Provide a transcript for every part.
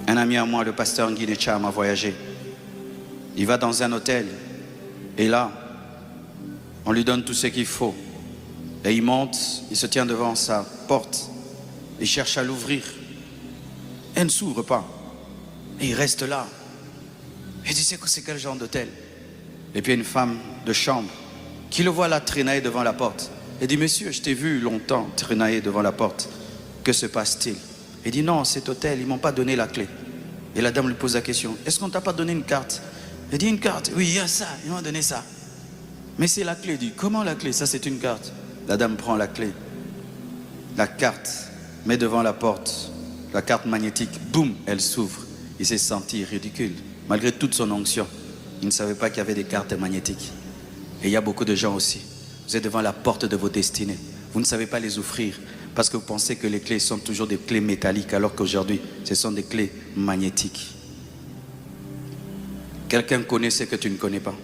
Un ami à moi, le pasteur Nguy Cham, a voyagé. Il va dans un hôtel et là, on lui donne tout ce qu'il faut. Et il monte, il se tient devant sa porte, il cherche à l'ouvrir. Elle ne s'ouvre pas. Et il reste là. Il dit, c'est quel genre d'hôtel? Et puis une femme de chambre qui le voit là traîner devant la porte. Elle dit, monsieur, je t'ai vu longtemps traîner devant la porte. Que se passe-t-il? Il dit, non, cet hôtel, ils ne m'ont pas donné la clé. Et la dame lui pose la question, est-ce qu'on ne t'a pas donné une carte? Il dit, une carte? Oui, il y a ça, ils m'ont donné ça. Mais c'est la clé. Il dit, comment la clé? Ça, c'est une carte. La dame prend la clé, la carte, met devant la porte, la carte magnétique, boum, elle s'ouvre. Il s'est senti ridicule, malgré toute son onction. Il ne savait pas qu'il y avait des cartes magnétiques. Et il y a beaucoup de gens aussi. Vous êtes devant la porte de vos destinées. Vous ne savez pas les ouvrir parce que vous pensez que les clés sont toujours des clés métalliques alors qu'aujourd'hui, ce sont des clés magnétiques. Quelqu'un connaît ce que tu ne connais pas.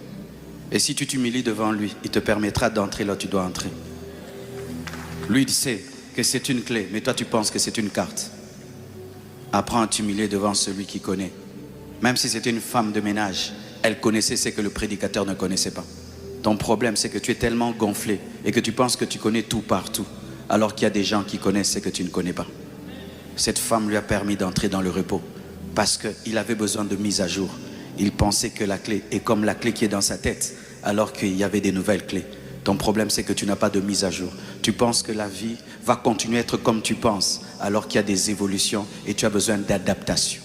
Et si tu t'humilies devant lui, il te permettra d'entrer là où tu dois entrer. Lui, il sait que c'est une clé, mais toi, tu penses que c'est une carte. Apprends à t'humilier devant celui qui connaît. Même si c'était une femme de ménage, elle connaissait ce que le prédicateur ne connaissait pas. Ton problème, c'est que tu es tellement gonflé et que tu penses que tu connais tout partout, alors qu'il y a des gens qui connaissent ce que tu ne connais pas. Cette femme lui a permis d'entrer dans le repos parce qu'il avait besoin de mise à jour. Il pensait que la clé est comme la clé qui est dans sa tête, alors qu'il y avait des nouvelles clés. Ton problème, c'est que tu n'as pas de mise à jour. Tu penses que la vie va continuer à être comme tu penses, alors qu'il y a des évolutions et tu as besoin d'adaptation.